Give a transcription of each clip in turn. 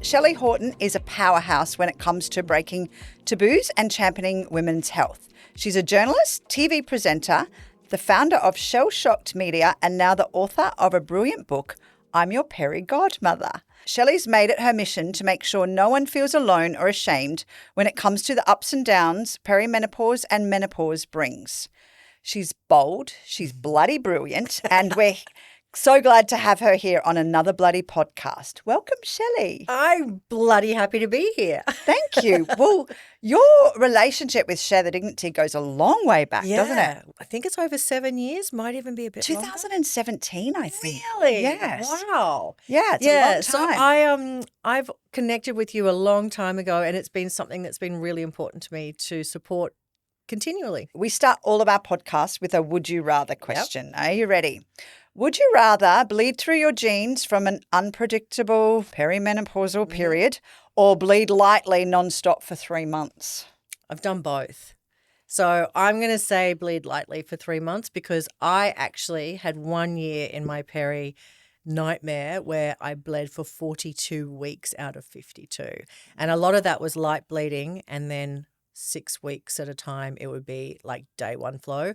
Shelly Horton is a powerhouse when it comes to breaking taboos and championing women's health. She's a journalist, TV presenter, the founder of Shell Shocked Media, and now the author of a brilliant book, I'm Your Peri Godmother. Shelly's made it her mission to make sure no one feels alone or ashamed when it comes to the ups and downs perimenopause and menopause brings. She's bold, she's bloody brilliant, and we're so glad to have her here on another bloody podcast. Welcome, Shelly. I'm bloody happy to be here. Thank you. Well, your relationship with Share the Dignity goes a long way back, doesn't it? I think it's over 7 years, might even be a bit 2017, I think. Really? Yes. Wow. Yeah, it's a long time. So I've connected with you a long time ago, and it's been something that's been really important to me to support continually. We start all of our podcasts with a would you rather question. Yep. Are you ready? Would you rather bleed through your genes from an unpredictable perimenopausal period or bleed lightly nonstop for 3 months? I've done both. So I'm going to say bleed lightly for 3 months because I actually had 1 year in my peri nightmare where I bled for 42 weeks out of 52. And a lot of that was light bleeding, and then 6 weeks at a time it would be like day one flow.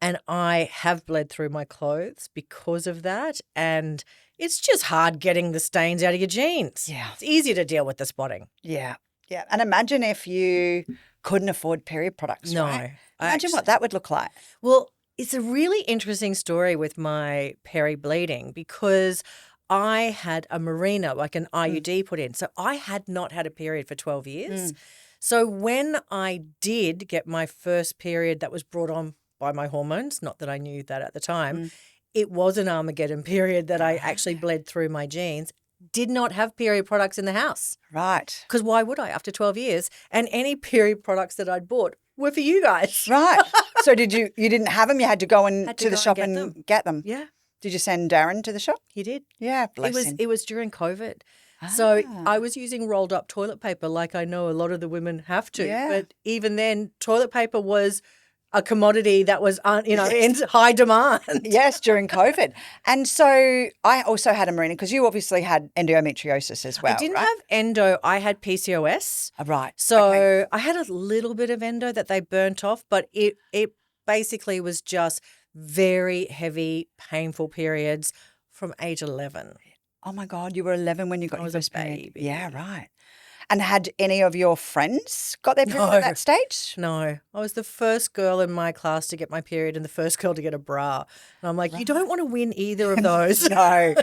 And I have bled through my clothes because of that. And it's just hard getting the stains out of your jeans. Yeah. It's easier to deal with the spotting. Yeah. Yeah. And imagine if you couldn't afford period products, No. right? Imagine what that would look like. Well, it's a really interesting story with my peri bleeding because I had a Mirena, like an IUD put in. So I had not had a period for 12 years. So when I did get my first period that was brought on by my hormones, not that I knew that at the time, it was an Armageddon period that I actually bled through my genes, did not have period products in the house. Right. Because why would I after 12 years? And any period products that I'd bought were for you guys. Right. So you didn't have them? You had to go to the shop and get them? Yeah. Did you send Darren to the shop? He did. Yeah, bless him. It was during COVID. So I was using rolled up toilet paper like I know a lot of the women have to. Yeah. But even then, toilet paper was a commodity that was, in high demand. Yes, during COVID. And so I also had a Mirena because you obviously had endometriosis as well, I didn't right? have endo. I had PCOS. Right. So I had a little bit of endo that they burnt off, but it basically was just very heavy, painful periods from age 11. Oh, my God. You were 11 when you got your first baby. period. Yeah, right. And had any of your friends got their period at that stage? No. I was the first girl in my class to get my period and the first girl to get a bra. And I'm like, you don't want to win either of those. No.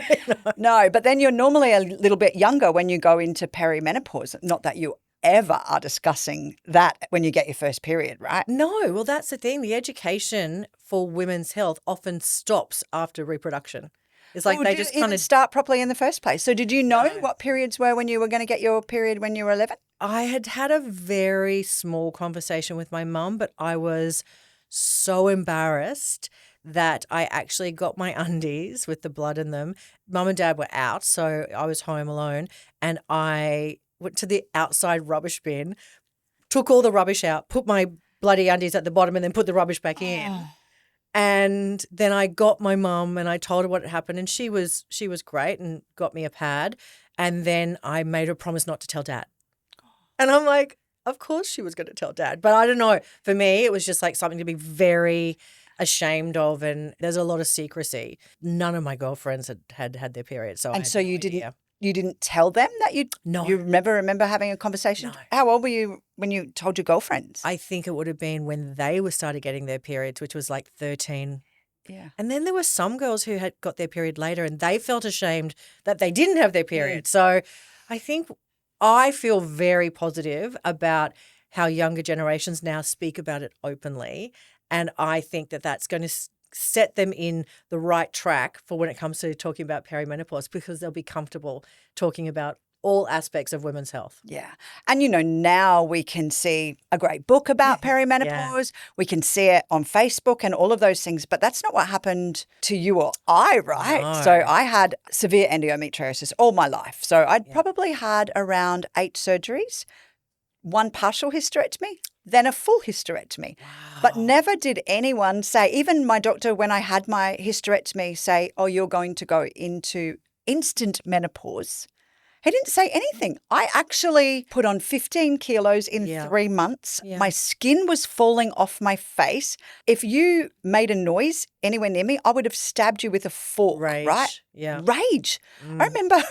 No. But then you're normally a little bit younger when you go into perimenopause. Not that you ever are discussing that when you get your first period, right? No. Well, that's the thing. The education for women's health often stops after reproduction. It's like they just kind of start properly in the first place. So did you know what periods were when you were going to get your period when you were 11? I had a very small conversation with my mum, but I was so embarrassed that I actually got my undies with the blood in them. Mum and Dad were out, so I was home alone, and I went to the outside rubbish bin, took all the rubbish out, put my bloody undies at the bottom, and then put the rubbish back in. And then I got my mum and I told her what had happened, and she was great and got me a pad. And then I made her promise not to tell Dad. And I'm like, of course she was going to tell Dad. But I don't know. For me, it was just like something to be very ashamed of, and there's a lot of secrecy. None of my girlfriends had their period. So You didn't tell them that you never remember having a conversation? No. How old were you when you told your girlfriends? I think it would have been when they started getting their periods, which was like 13. Yeah. And then there were some girls who had got their period later and they felt ashamed that they didn't have their period. So I think I feel very positive about how younger generations now speak about it openly. And I think that that's going to set them in the right track for when it comes to talking about perimenopause, because they'll be comfortable talking about all aspects of women's health. Yeah. And, now we can see a great book about perimenopause. Yeah. We can see it on Facebook and all of those things. But that's not what happened to you or I, right? No. So I had severe endometriosis all my life. So I'd probably had around 8 surgeries, 1 partial hysterectomy, then a full hysterectomy. Wow. But never did anyone say, even my doctor when I had my hysterectomy, say, oh, you're going to go into instant menopause. He didn't say anything. I actually put on 15 kilos in Yeah. 3 months. Yeah. My skin was falling off my face. If you made a noise anywhere near me, I would have stabbed you with a fork, Rage. right? Yeah. Rage. I remember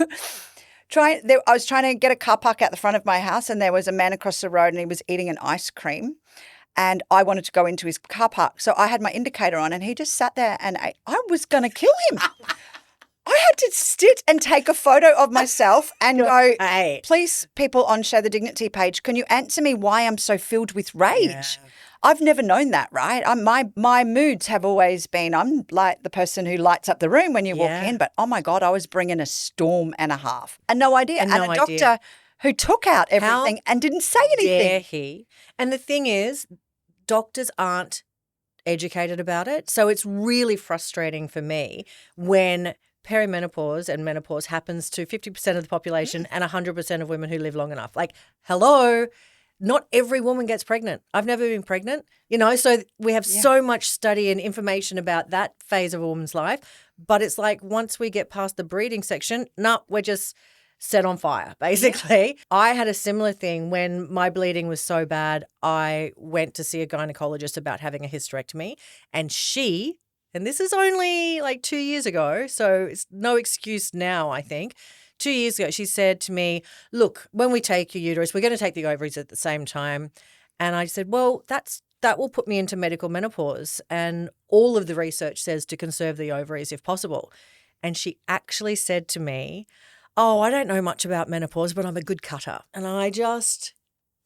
I was trying to get a car park out the front of my house, and there was a man across the road and he was eating an ice cream. And I wanted to go into his car park. So I had my indicator on and he just sat there and ate. I was going to kill him. I had to sit and take a photo of myself and go, Hey. please, people on Share the Dignity page, can you answer me why I'm so filled with rage? Yeah. I've never known that, right? My moods have always been, I'm like the person who lights up the room when you walk Yeah. in, but oh my God, I was bringing a storm and a half. And no idea. And And no a idea. doctor who took out everything and didn't say anything. Dare he? And the thing is, doctors aren't educated about it. So it's really frustrating for me when perimenopause and menopause happens to 50% of the population and 100% of women who live long enough. Like, hello, not every woman gets pregnant. I've never been pregnant, so we have so much study and information about that phase of a woman's life. But it's like once we get past the breeding section, we're just set on fire, basically. Yeah. I had a similar thing when my bleeding was so bad. I went to see a gynecologist about having a hysterectomy, and this is only like 2 years ago, so it's no excuse now, I think. 2 years ago, she said to me, look, when we take your uterus, we're going to take the ovaries at the same time. And I said, well, that will put me into medical menopause. And all of the research says to conserve the ovaries if possible. And she actually said to me, oh, I don't know much about menopause, but I'm a good cutter. And I just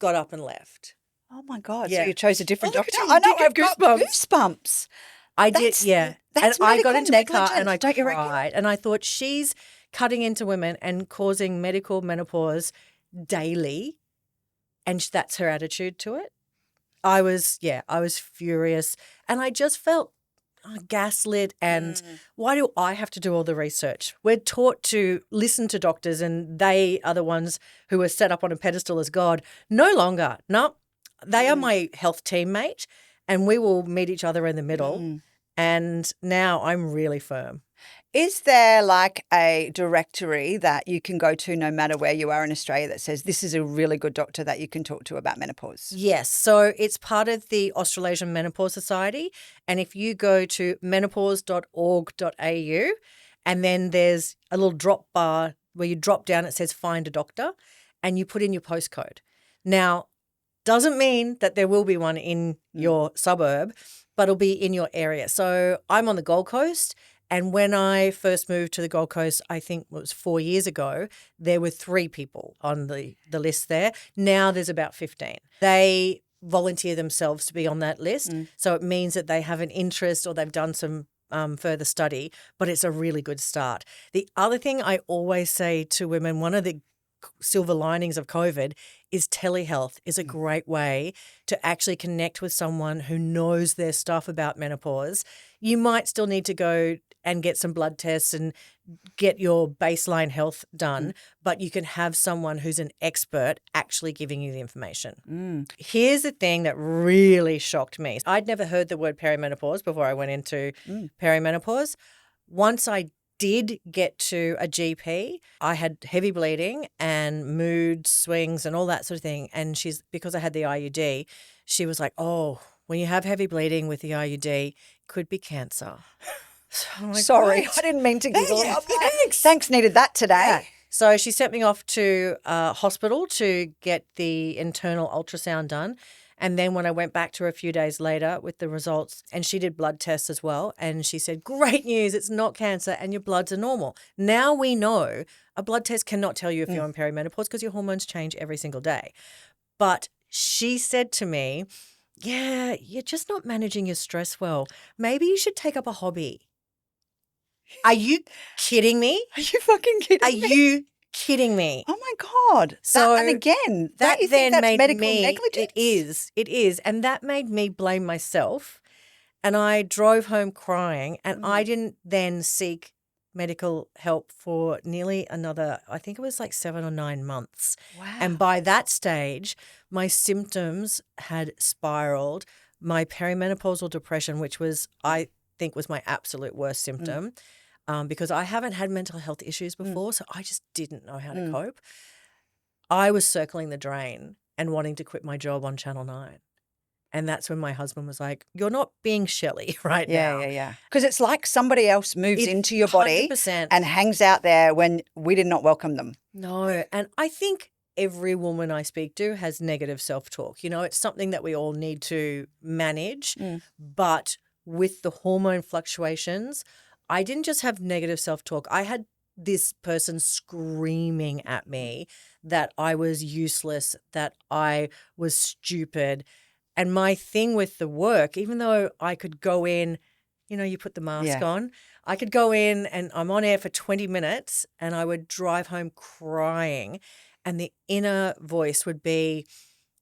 got up and left. Oh my God. Yeah. So you chose a different doctor? I know, I've got goosebumps. I did, yeah. That's and I got into my car negligence, and I don't you cried. reckon? And I thought, she's cutting into women and causing medical menopause daily. And that's her attitude to it. I was furious. And I just felt gaslit. And why do I have to do all the research? We're taught to listen to doctors, and they are the ones who are set up on a pedestal as God. No longer. No, they are my health teammate, and we will meet each other in the middle. And now I'm really firm. Is there like a directory that you can go to no matter where you are in Australia that says this is a really good doctor that you can talk to about menopause? Yes. So it's part of the Australasian Menopause Society. And if you go to menopause.org.au, and then there's a little drop bar where you drop down, it says find a doctor, and you put in your postcode. Now, doesn't mean that there will be one in your suburb, but it'll be in your area. So I'm on the Gold Coast. And when I first moved to the Gold Coast, I think it was 4 years ago, there were 3 people on the list there. Now there's about 15. They volunteer themselves to be on that list. So it means that they have an interest or they've done some further study, but it's a really good start. The other thing I always say to women, one of the silver linings of COVID is telehealth is a great way to actually connect with someone who knows their stuff about menopause. You might still need to go and get some blood tests and get your baseline health done, but you can have someone who's an expert actually giving you the information. Here's the thing that really shocked me. I'd never heard the word perimenopause before I went into perimenopause. Once I did get to a GP, I had heavy bleeding and mood swings and all that sort of thing. And because I had the IUD, she was like, oh, when you have heavy bleeding with the IUD, could be cancer. So I'm like, Sorry, what? I didn't mean to giggle. Thanks. Thanks, needed that today. Yeah. So she sent me off to hospital to get the internal ultrasound done. And then when I went back to her a few days later with the results, and she did blood tests as well, and she said, great news, it's not cancer and your bloods are normal. Now we know a blood test cannot tell you if you're in perimenopause because your hormones change every single day. But she said to me, yeah, you're just not managing your stress well. Maybe you should take up a hobby. Are you kidding me? Are you fucking kidding me? Are you kidding me? Oh my God. So and again, that don't you then think that's made medical me, negligence? It is. And that made me blame myself. And I drove home crying, and I didn't then seek medical help for nearly another, I think it was like 7 or 9 months. Wow. And by that stage, my symptoms had spiraled. My perimenopausal depression, which was, I think, was my absolute worst symptom, because I haven't had mental health issues before, so I just didn't know how to cope. I was circling the drain and wanting to quit my job on Channel 9. And that's when my husband was like, you're not being Shelley right now. Yeah. Because it's like somebody else moves It's into your body 100%. and hangs out there when we did not welcome them. No. And I think every woman I speak to has negative self-talk. You know, it's something that we all need to manage. But with the hormone fluctuations, I didn't just have negative self-talk. I had this person screaming at me that I was useless, that I was stupid. And my thing with the work, even though I could go in, you know, you put the mask on, I could go in and I'm on air for 20 minutes and I would drive home crying. And the inner voice would be,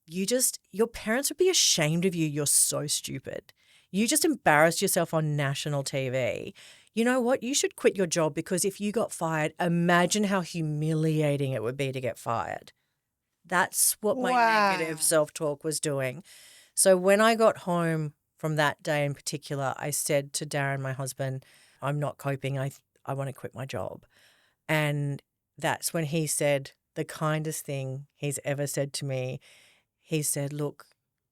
your parents would be ashamed of you. You're so stupid. You just embarrassed yourself on national TV. You know what? You should quit your job because if you got fired, imagine how humiliating it would be to get fired. That's what my negative self-talk was doing. So when I got home from that day in particular, I said to Darren, my husband, I'm not coping. I want to quit my job. And that's when he said the kindest thing he's ever said to me. He said, look,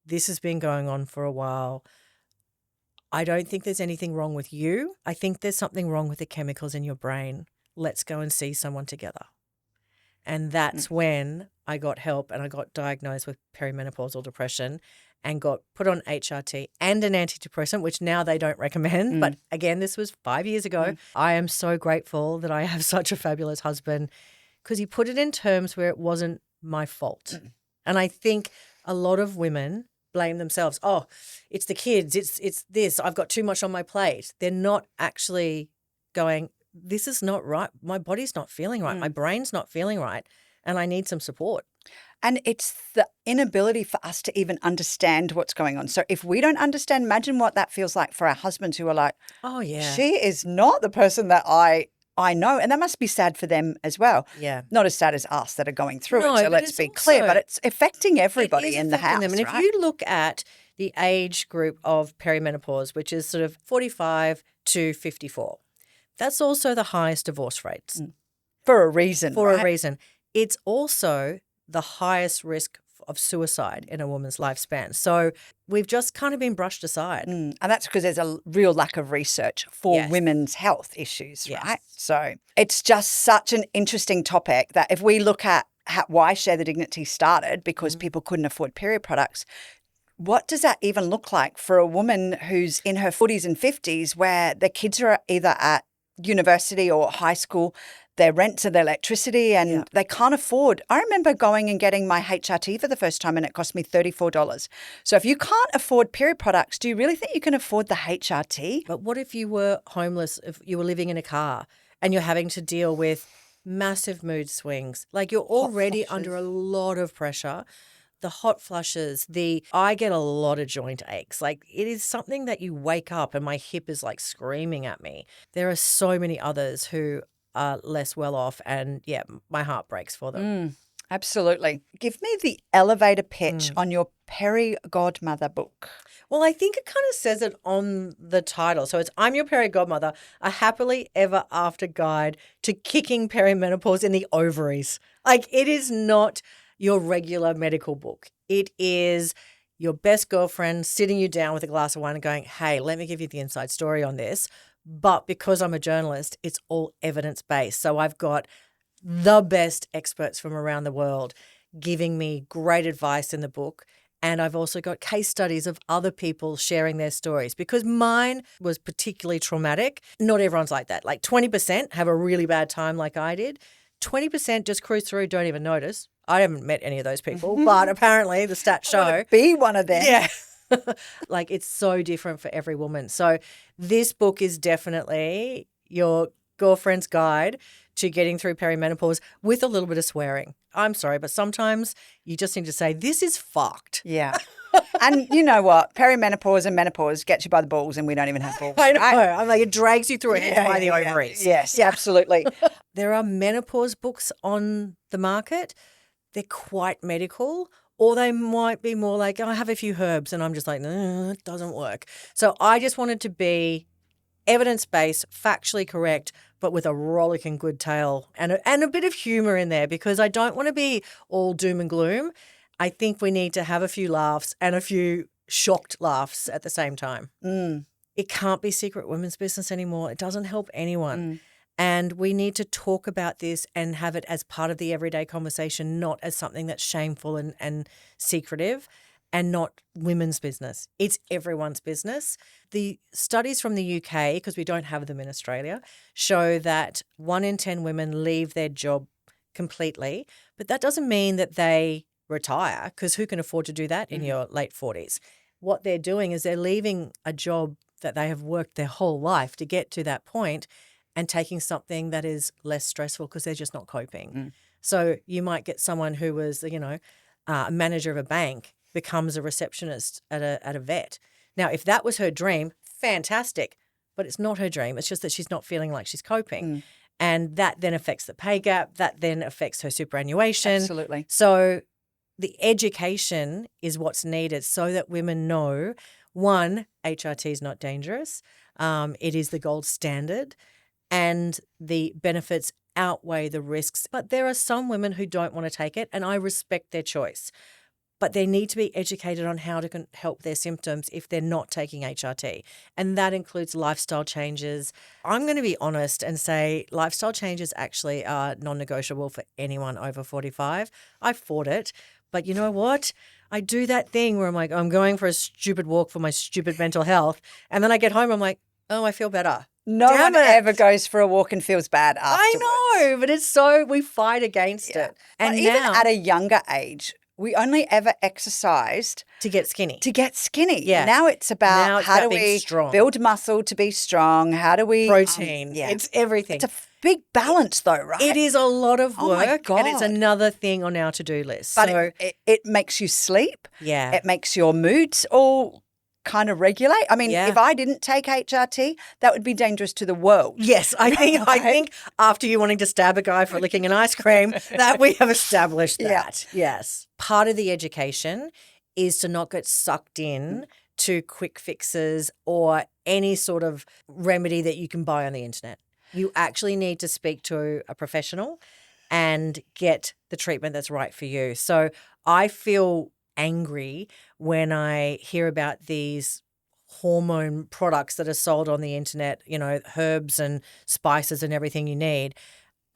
this has been going on for a while. I don't think there's anything wrong with you. I think there's something wrong with the chemicals in your brain. Let's go and see someone together. And that's when I got help and I got diagnosed with perimenopausal depression and got put on HRT and an antidepressant, which now they don't recommend. But again, this was 5 years ago. I am so grateful that I have such a fabulous husband because he put it in terms where it wasn't my fault. And I think a lot of women blame themselves. Oh, it's the kids. It's this. I've got too much on my plate. They're not actually going, this is not right. My body's not feeling right. My brain's not feeling right. And I need some support. And it's the inability for us to even understand what's going on. So if we don't understand, imagine what that feels like for our husbands who are like, oh, yeah, she is not the person that I know. And that must be sad for them as well. Yeah. Not as sad as us that are going through No, it. So but let's it's be clear. also- But it's affecting It everybody is in the affecting house, them. And right? if you look at the age group of perimenopause, which is sort of 45 to 54, that's also the highest divorce rates. For a reason, For right? a reason. It's also the highest risk of suicide in a woman's lifespan. So we've just kind of been brushed aside. And that's because there's a real lack of research for Yes. women's health issues, Yes. right? So it's just such an interesting topic that if we look at why Share the Dignity started, because people couldn't afford period products, what does that even look like for a woman who's in her 40s and 50s where their kids are either at university or high school, their rent and their electricity, and they can't afford. I remember going and getting my HRT for the first time and it cost me $34. So if you can't afford period products, do you really think you can afford the HRT? But what if you were homeless, if you were living in a car and you're having to deal with massive mood swings? Like you're already under a lot of pressure. The hot flushes, I get a lot of joint aches. Like it is something that you wake up and my hip is like screaming at me. There are so many others who are less well off and my heart breaks for them. Absolutely. Give me the elevator pitch on your Peri Godmother book. Well, I think it kind of says it on the title. So it's I'm Your Peri Godmother, a happily ever after guide to kicking perimenopause in the ovaries. Like it is not your regular medical book. It is your best girlfriend sitting you down with a glass of wine and going, hey, let me give you the inside story on this. But because I'm a journalist, it's all evidence-based. So I've got the best experts from around the world giving me great advice in the book. And I've also got case studies of other people sharing their stories because mine was particularly traumatic. Not everyone's like that. Like 20% have a really bad time like I did. 20% just cruise through, don't even notice. I haven't met any of those people, but apparently the stats show. Be one of them. Yeah. Like it's so different for every woman. So this book is definitely your girlfriend's guide to getting through perimenopause with a little bit of swearing. I'm sorry, but sometimes you just need to say, this is fucked. Yeah. And you know what? Perimenopause and menopause gets you by the balls and we don't even have balls. I know. Right? I'm like, it drags you through it by the ovaries. Yes, absolutely. There are menopause books on the market. They're quite medical. Or they might be more like, I have a few herbs and I'm just like, no, it doesn't work. So I just wanted to be evidence-based, factually correct, but with a rollicking good tale and a bit of humor in there, because I don't want to be all doom and gloom. I think we need to have a few laughs and a few shocked laughs at the same time. It can't be secret women's business anymore. It doesn't help anyone. And we need to talk about this and have it as part of the everyday conversation, not as something that's shameful and secretive and not women's business. It's everyone's business. The studies from the UK, because we don't have them in Australia, show that 1 in 10 women leave their job completely. But that doesn't mean that they retire, because who can afford to do that in your late 40s? What they're doing is they're leaving a job that they have worked their whole life to get to that point and taking something that is less stressful because they're just not coping. So you might get someone who was, a manager of a bank becomes a receptionist at a vet. Now, if that was her dream, fantastic, but it's not her dream. It's just that she's not feeling like she's coping. And that then affects the pay gap. That then affects her superannuation. Absolutely. So the education is what's needed so that women know, one, HRT is not dangerous. It is the gold standard. And the benefits outweigh the risks. But there are some women who don't want to take it, and I respect their choice. But they need to be educated on how to help their symptoms if they're not taking HRT. And that includes lifestyle changes. I'm going to be honest and say lifestyle changes actually are non-negotiable for anyone over 45. I fought it. But you know what? I do that thing where I'm like, I'm going for a stupid walk for my stupid mental health. And then I get home, I'm like, oh, I feel better. No one ever goes for a walk and feels bad afterwards. I know, but it's we fight against it. And but even at a younger age, we only ever exercised to get skinny. Yeah. Now it's about how do we build muscle to be strong? How do we protein? It's everything. It's a big balance though, right? It is a lot of work. Oh my God. And it's another thing on our to-do list. But so it makes you sleep. Yeah. It makes your moods all kind of regulate. I mean, if I didn't take HRT, that would be dangerous to the world. Yes, I think after you wanting to stab a guy for licking an ice cream, that we have established that. Yes. Part of the education is to not get sucked in to quick fixes or any sort of remedy that you can buy on the internet. You actually need to speak to a professional and get the treatment that's right for you. So I feel angry when I hear about these hormone products that are sold on the internet, herbs and spices and everything you need.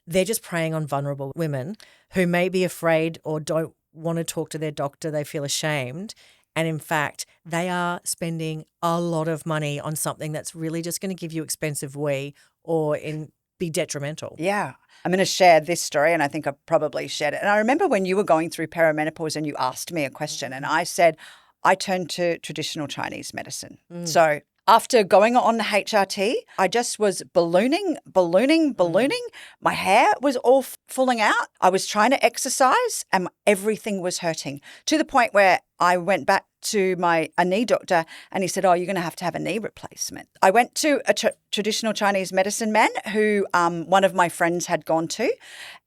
They're just preying on vulnerable women who may be afraid or don't want to talk to their doctor. They feel ashamed. And in fact, they are spending a lot of money on something that's really just going to give you expensive wee or be detrimental. Yeah. I'm going to share this story, and I think I probably shared it. And I remember when you were going through perimenopause and you asked me a question, and I said, I turned to traditional Chinese medicine. So after going on the HRT, I just was ballooning. My hair was all falling out. I was trying to exercise and everything was hurting to the point where I went back to a knee doctor and he said, oh, you're going to have a knee replacement. I went to a traditional Chinese medicine man who one of my friends had gone to,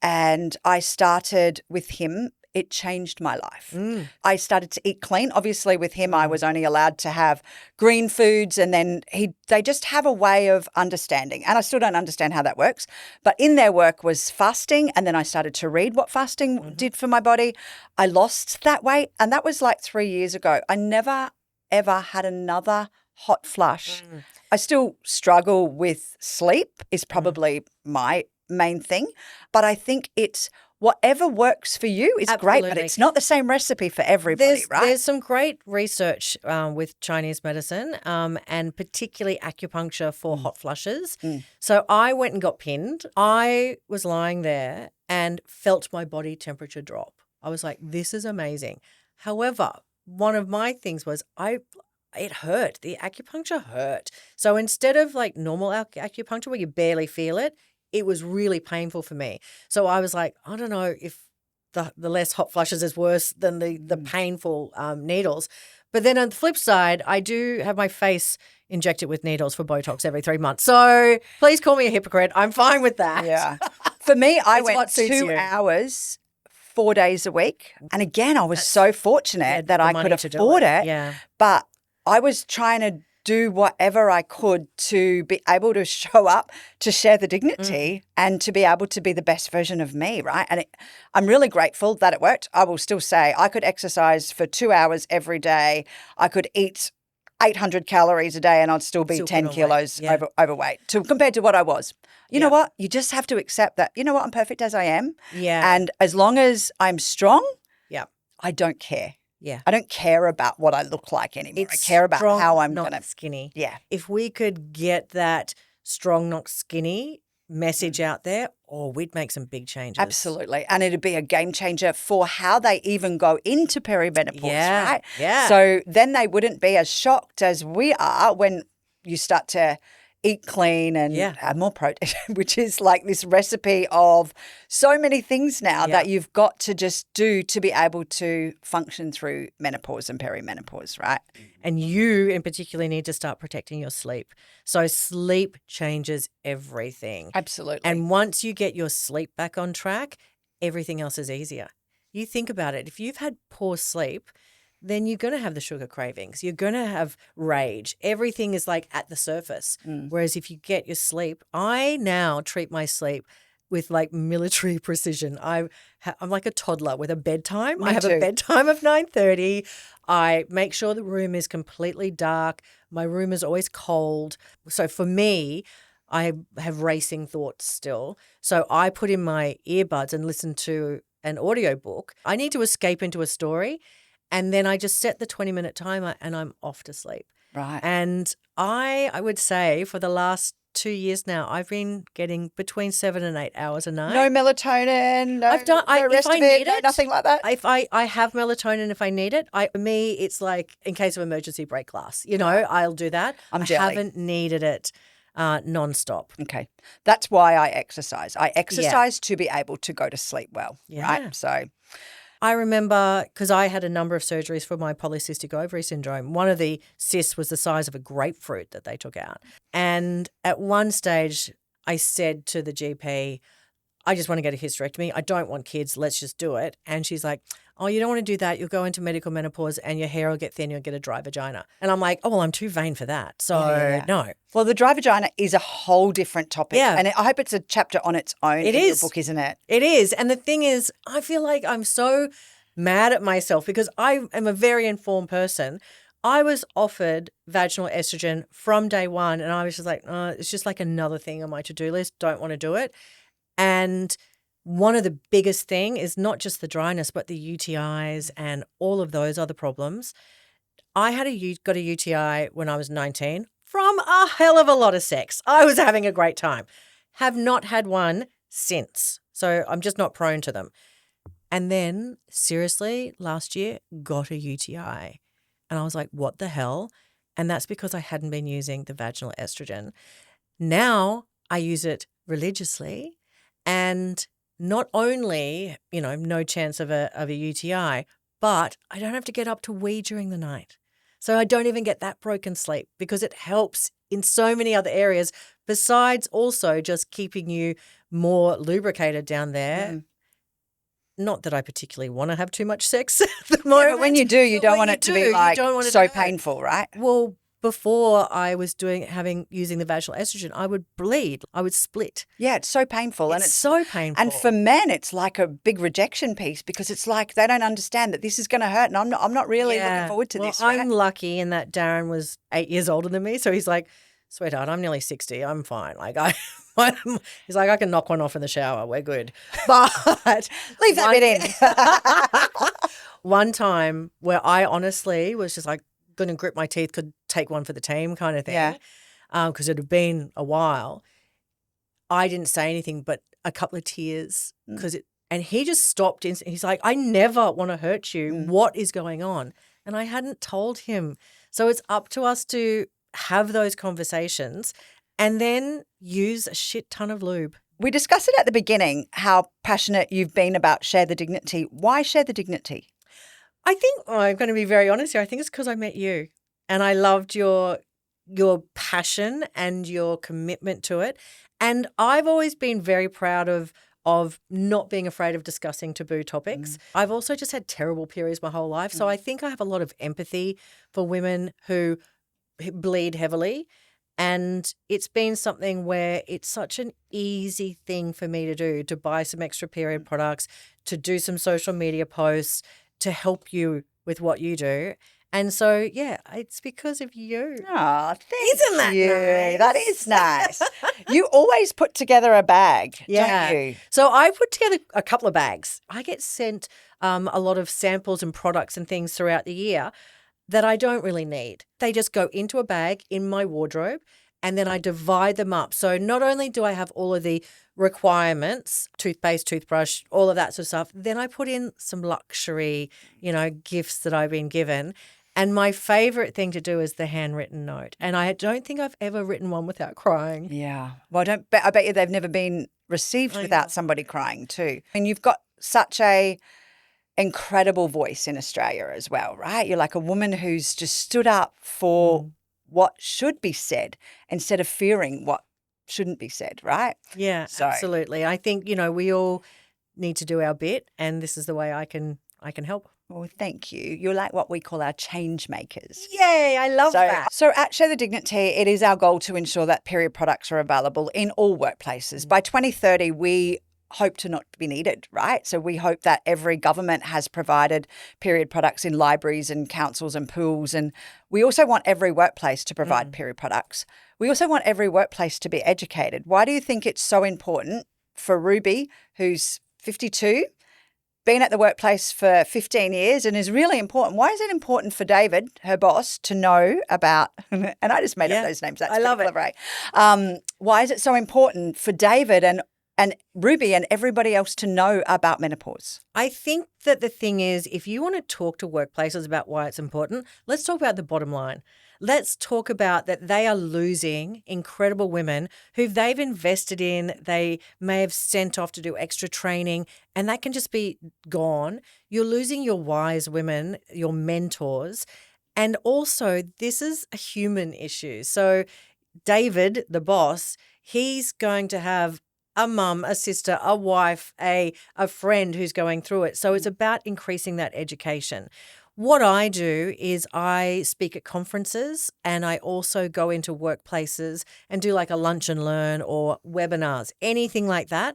and I started with him. It changed my life. I started to eat clean. Obviously, with him, I was only allowed to have green foods, and then they just have a way of understanding. And I still don't understand how that works. But in their work was fasting, and then I started to read what fasting did for my body. I lost that weight, and that was like 3 years ago. I never, ever had another hot flush. I still struggle with sleep is probably my main thing, but I think it's whatever works for you is great, but it's not the same recipe for everybody, right? There's some great research with Chinese medicine and particularly acupuncture for hot flushes. So I went and got pinned. I was lying there and felt my body temperature drop. I was like, this is amazing. However, one of my things was it hurt. The acupuncture hurt. So instead of like normal acupuncture where you barely feel it, it was really painful for me. So I was like, I don't know if the less hot flushes is worse than the painful needles. But then on the flip side, I do have my face injected with needles for Botox every 3 months. So please call me a hypocrite. I'm fine with that. Yeah. For me, I went 2 hours, 4 days a week. And again, I was so fortunate that I could afford it. Yeah. But I was trying to do whatever I could to be able to show up, to share the dignity and to be able to be the best version of me, right? And I'm really grateful that it worked. I will still say I could exercise for 2 hours every day. I could eat 800 calories a day and I'd still be Still 10 put on weight. kilos Yeah. overweight compared to what I was. You know Yeah. what? You just have to accept that, you know what, I'm perfect as I am. Yeah. And as long as I'm strong, Yeah. I don't care. Yeah. I don't care about what I look like anymore. It's I care about strong, how I'm not going to. skinny. Yeah. If we could get that strong, not skinny message out there, we'd make some big changes. Absolutely. And it'd be a game changer for how they even go into perimenopause, right? Yeah. So then they wouldn't be as shocked as we are when you start to eat clean and have more protein, which is like this recipe of so many things now that you've got to just do to be able to function through menopause and perimenopause, right? And you in particular need to start protecting your sleep. So sleep changes everything. Absolutely. And once you get your sleep back on track, everything else is easier. You think about it. If you've had poor sleep, then you're going to have the sugar cravings. You're going to have rage. Everything is like at the surface. Whereas if you get your sleep, I now treat my sleep with like military precision. I'm like a toddler with a bedtime. Me I have too. a bedtime of 9:30. I make sure the room is completely dark. My room is always cold. So for me, I have racing thoughts still. So I put in my earbuds and listen to an audiobook. I need to escape into a story. And then I just set the 20-minute timer and I'm off to sleep. Right. And I would say for the last 2 years now, I've been getting between 7 and 8 hours a night. No melatonin, no, I've done, no rest if I of it, need no, it, nothing like that. If I have melatonin if I need it. For me, it's like in case of emergency break glass. You know, I'll do that. I'm I jelly. haven't needed it nonstop. Okay. That's why I exercise. I exercise to be able to go to sleep well, right? So I remember because I had a number of surgeries for my polycystic ovary syndrome. One of the cysts was the size of a grapefruit that they took out. And at one stage, I said to the GP, I just want to get a hysterectomy. I don't want kids. Let's just do it. And she's like, oh, you don't want to do that. You'll go into medical menopause and your hair will get thin. You'll get a dry vagina. And I'm like, oh, well, I'm too vain for that. So no. Well, the dry vagina is a whole different topic. Yeah. And I hope it's a chapter on its own in your book, isn't it? It is. And the thing is, I feel like I'm so mad at myself because I am a very informed person. I was offered vaginal estrogen from day one and I was just like, oh, it's just like another thing on my to-do list. Don't want to do it. And one of the biggest thing is not just the dryness, but the UTIs and all of those other problems. I got a UTI when I was 19 from a hell of a lot of sex. I was having a great time. Have not had one since. So I'm just not prone to them. And then seriously, last year got a UTI. And I was like, what the hell? And that's because I hadn't been using the vaginal estrogen. Now I use it religiously. And not only, no chance of a UTI, but I don't have to get up to wee during the night. So I don't even get that broken sleep because it helps in so many other areas besides also just keeping you more lubricated down there. Not that I particularly want to have too much sex at the moment. But when you do, you don't want it to be like so painful, right? Well, before I was using the vaginal estrogen, I would bleed. I would split. Yeah, it's so painful. It's so painful. And for men, it's like a big rejection piece because it's like they don't understand that this is going to hurt and I'm not really looking forward to this. Right? I'm lucky in that Darren was 8 years older than me. So he's like, sweetheart, I'm nearly 60. I'm fine. Like he's like, I can knock one off in the shower. We're good. But leave that bit in. One time where I honestly was just like, going to grip my teeth, could take one for the team kind of thing. Yeah. Because it had been a while. I didn't say anything but a couple of tears and he just stopped. He's like, I never want to hurt you. What is going on? And I hadn't told him. So it's up to us to have those conversations and then use a shit ton of lube. We discussed it at the beginning, how passionate you've been about Share the Dignity. Why Share the Dignity? I think I'm going to be very honest here. I think it's because I met you and I loved your passion and your commitment to it. And I've always been very proud of not being afraid of discussing taboo topics. I've also just had terrible periods my whole life. So I think I have a lot of empathy for women who bleed heavily. And it's been something where it's such an easy thing for me to do, to buy some extra period products, to do some social media posts, to help you with what you do. And so, yeah, it's because of you. Oh, Isn't that nice? That is nice. You always put together a bag, Yeah. don't you? So I put together a couple of bags. I get sent a lot of samples and products and things throughout the year that I don't really need. They just go into a bag in my wardrobe, and then I divide them up. So not only do I have all of the requirements, toothpaste, toothbrush, all of that sort of stuff, then I put in some luxury, gifts that I've been given. And my favorite thing to do is the handwritten note. And I don't think I've ever written one without crying. Yeah. Well, I bet you they've never been received without somebody crying too. And you've got such a incredible voice in Australia as well, right? You're like a woman who's just stood up for what should be said instead of fearing what shouldn't be said, right? Yeah, absolutely. I think, we all need to do our bit, and this is the way I can help. Well, thank you. You're like what we call our change makers. Yay, I love that. So at Share the Dignity, it is our goal to ensure that period products are available in all workplaces. By 2030, we hope to not be needed, right? So we hope that every government has provided period products in libraries and councils and pools. And we also want every workplace to provide period products. We also want every workplace to be educated. Why do you think it's so important for Ruby, who's 52, been at the workplace for 15 years and is really important? Why is it important for David, her boss, to know about, and I just made up those names. That's I love clever, right? Why is it so important for David and Ruby and everybody else to know about menopause? I think that the thing is, if you want to talk to workplaces about why it's important, let's talk about the bottom line. Let's talk about that they are losing incredible women who they've invested in, they may have sent off to do extra training, and that can just be gone. You're losing your wise women, your mentors, and also this is a human issue. So David, the boss, he's going to have a mum, a sister, a wife, a friend who's going through it. So it's about increasing that education. What I do is I speak at conferences, and I also go into workplaces and do like a lunch and learn or webinars, anything like that.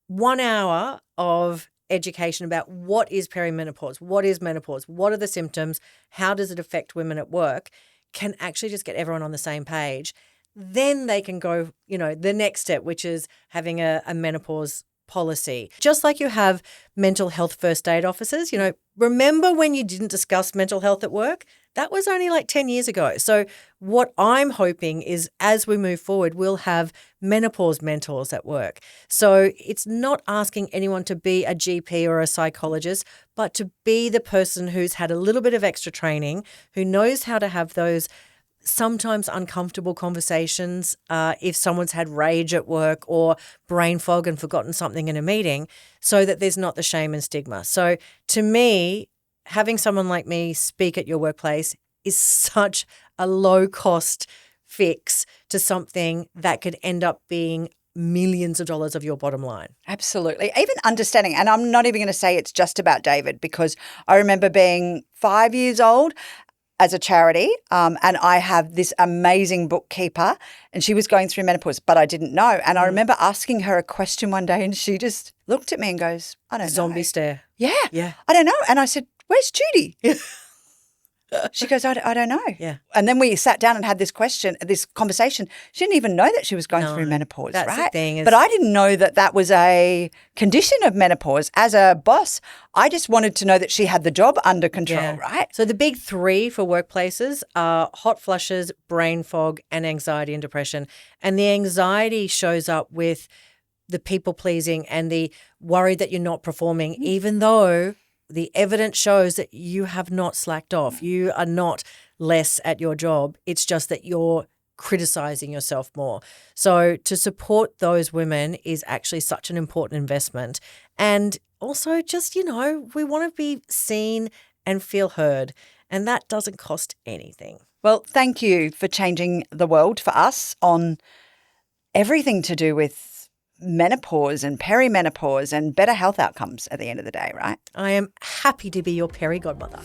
1 hour of education about what is perimenopause, what is menopause, what are the symptoms, how does it affect women at work, can actually just get everyone on the same page. Then they can go, the next step, which is having a menopause policy. Just like you have mental health first aid officers, remember when you didn't discuss mental health at work? That was only like 10 years ago. So what I'm hoping is as we move forward, we'll have menopause mentors at work. So it's not asking anyone to be a GP or a psychologist, but to be the person who's had a little bit of extra training, who knows how to have those sometimes uncomfortable conversations if someone's had rage at work or brain fog and forgotten something in a meeting, so that there's not the shame and stigma. So to me, having someone like me speak at your workplace is such a low-cost fix to something that could end up being millions of dollars of your bottom line. Absolutely. Even understanding, and I'm not even going to say it's just about David, because I remember being 5 years old as a charity, and I have this amazing bookkeeper, and she was going through menopause, but I didn't know. And I remember asking her a question one day, and she just looked at me and goes, I don't know. Zombie stare. Yeah. I don't know. And I said, where's Judy? She goes, I don't know. Yeah. And then we sat down and had this conversation. She didn't even know that she was going through menopause, that's right? The thing is, but I didn't know that was a condition of menopause. As a boss, I just wanted to know that she had the job under control, right? So the big three for workplaces are hot flushes, brain fog, and anxiety and depression. And the anxiety shows up with the people pleasing and the worry that you're not performing, even though the evidence shows that you have not slacked off. You are not less at your job. It's just that you're criticizing yourself more. So to support those women is actually such an important investment. And also just, we want to be seen and feel heard. And that doesn't cost anything. Well, thank you for changing the world for us on everything to do with menopause and perimenopause and better health outcomes at the end of the day, right? I am happy to be your peri godmother.